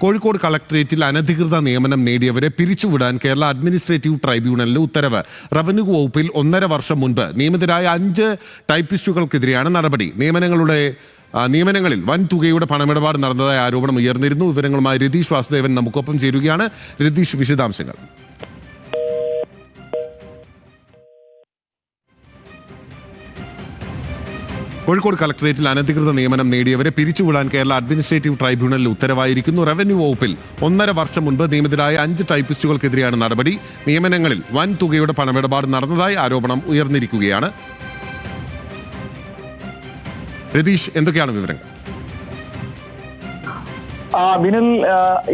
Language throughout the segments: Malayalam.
കോഴിക്കോട് കളക്ടറേറ്റിൽ അനധികൃത നിയമനം നേടിയവരെ പിരിച്ചുവിടാൻ കേരള അഡ്മിനിസ്ട്രേറ്റീവ് ട്രൈബ്യൂണലിലെ ഉത്തരവ്. റവന്യൂ വകുപ്പിൽ 1.5 വർഷം മുൻപ് നിയമിതരായ 5 ടൈപ്പിസ്റ്റുകൾക്കെതിരെയാണ് നടപടി. നിയമനങ്ങളിൽ വൻ തുകയുടെ പണമിടപാട് നടന്നതായ ആരോപണം ഉയർന്നിരുന്നു. വിവരങ്ങളുമായി രതീഷ് വാസുദേവൻ നമുക്കൊപ്പം ചേരുകയാണ്. രതീഷ്, വിശദാംശങ്ങൾ. കോഴിക്കോട് കളക്ടറേറ്റിൽ അനധികൃത നിയമനം നേടിയവരെ പിരിച്ചുവിടാൻ കേരള അഡ്മിനിസ്ട്രേറ്റീവ് ട്രൈബ്യൂണലിൽ ഉത്തരവായിരിക്കുന്നു. റവന്യൂ വകുപ്പിൽ 1.5 വർഷം മുൻപ് നിയമിതരായ 5 ടൈപ്പിസ്റ്റുകൾക്കെതിരെയാണ് നടപടി. നിയമനങ്ങളിൽ വൻ തുകയുടെ പണമിടപാട് നടന്നതായി ആരോപണം ഉയർന്നിരിക്കുകയാണ്. രതീഷ്, എന്തൊക്കെയാണ് വിവരങ്ങൾ? വിനിൽ,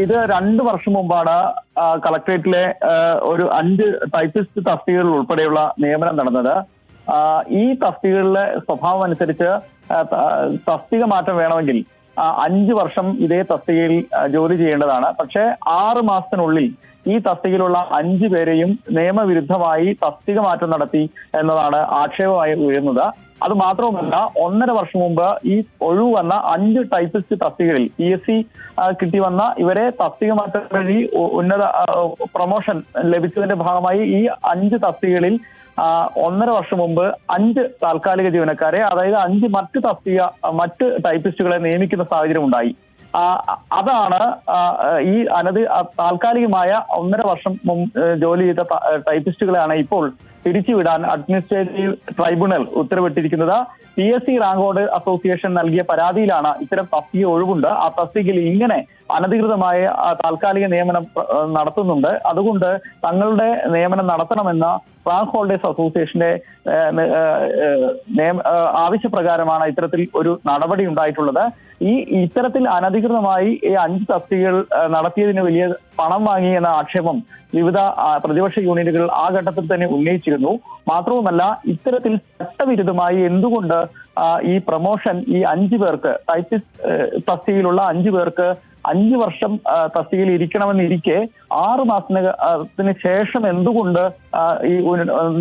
ഇത് 2 വർഷം മുമ്പാണ് കളക്ടറേറ്റിലെ ഒരു 5 ടൈപ്പിസ്റ്റ് തസ്തികകൾ ഉൾപ്പെടെയുള്ള നിയമനം നടന്നത്. ഈ തസ്തികകളിലെ സ്വഭാവം അനുസരിച്ച് തസ്തിക മാറ്റം വേണമെങ്കിൽ 5 വർഷം ഇതേ തസ്തികയിൽ ജോലി ചെയ്യേണ്ടതാണ്. പക്ഷേ 6 മാസത്തിനുള്ളിൽ ഈ തസ്തികയിലുള്ള 5 പേരെയും നിയമവിരുദ്ധമായി തസ്തിക മാറ്റം നടത്തി എന്നതാണ് ആക്ഷേപമായി ഉയരുന്നത്. അത് മാത്രവുമല്ല, 1.5 വർഷം മുമ്പ് ഈ ഒഴിവ് വന്ന 5 ടൈപ്പിസ്റ്റ് തസ്തികകളിൽ PSC കിട്ടി വന്ന ഇവരെ തസ്തിക മാറ്റം വഴി ഉന്നത പ്രൊമോഷൻ ലഭിച്ചതിന്റെ ഭാഗമായി ഈ 5 തസ്തികകളിൽ 1.5 വർഷം മുമ്പ് 5 താൽക്കാലിക ജീവനക്കാരെ, അതായത് 5 മറ്റ് ടൈപ്പിസ്റ്റുകളെ നിയമിക്കുന്ന സാഹചര്യം ഉണ്ടായി. അതാണ് ഈ താൽക്കാലികമായ 1.5 വർഷം ജോലി ചെയ്ത ടൈപ്പിസ്റ്റുകളെയാണ് ഇപ്പോൾ പിരിച്ചുവിടാൻ അഡ്മിനിസ്ട്രേറ്റീവ് ട്രൈബ്യൂണൽ ഉത്തരവിട്ടിരിക്കുന്നത്. PSC റാങ്ക് ബോർഡ് അസോസിയേഷൻ നൽകിയ പരാതിയിലാണ് ഇത്തരം തസ്തിക ഒഴിവുണ്ട്, ആ തസ്തികയിൽ ഇങ്ങനെ അനധികൃതമായ താൽക്കാലിക നിയമനം നടത്തുന്നുണ്ട്, അതുകൊണ്ട് തങ്ങളുടെ നിയമനം നടത്തണമെന്ന റാങ്ക് ഹോൾഡേഴ്സ് അസോസിയേഷന്റെ ആവശ്യപ്രകാരമാണ് ഇത്തരത്തിൽ ഒരു നടപടി ഉണ്ടായിട്ടുള്ളത്. ഇത്തരത്തിൽ അനധികൃതമായി ഈ 5 തസ്തികകൾ നടത്തിയതിന് വലിയ പണം വാങ്ങി എന്ന ആക്ഷേപം വിവിധ പ്രതിപക്ഷ യൂണിയനുകൾ ആ ഘട്ടത്തിൽ തന്നെ ഉന്നയിച്ചിരുന്നു. മാത്രവുമല്ല, ഇത്തരത്തിൽ ചട്ടവിരുദ്ധമായി എന്തുകൊണ്ട് ഈ പ്രൊമോഷൻ ഈ 5 പേർക്ക്, ടൈപ്പിസ്റ്റ് തസ്തികയിലുള്ള 5 പേർക്ക് 5 വർഷം തസ്തികയിൽ ഇരിക്കണമെന്നിരിക്കെ 6 മാസത്തിന് ശേഷം എന്തുകൊണ്ട് ഈ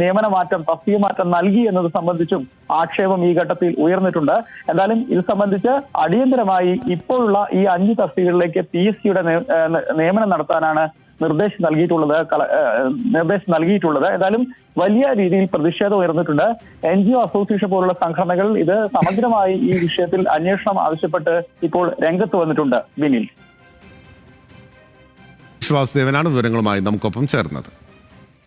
നിയമന മാറ്റം, തസ്തിക മാറ്റം നൽകി എന്നത് സംബന്ധിച്ചും ആക്ഷേപം ഈ ഘട്ടത്തിൽ ഉയർന്നിട്ടുണ്ട്. എന്തായാലും ഇത് സംബന്ധിച്ച് അടിയന്തരമായി ഇപ്പോഴുള്ള ഈ 5 തസ്തികകളിലേക്ക് PSCയുടെ നിയമനം നടത്താനാണ് നിർദ്ദേശം നൽകിയിട്ടുള്ളത്. ഏതായാലും വലിയ രീതിയിൽ പ്രതിഷേധം ഉയർന്നിട്ടുണ്ട്. NGO അസോസിയേഷൻ പോലുള്ള സംഘടനകൾ ഇത് സമഗ്രമായി ഈ വിഷയത്തിൽ അന്വേഷണം ആവശ്യപ്പെട്ട് ഇപ്പോൾ രംഗത്ത് വന്നിട്ടുണ്ട്. വിനിൽ, വാസുദേവനാണ് വിവരങ്ങളുമായി നമുക്കൊപ്പം ചേർന്നത്.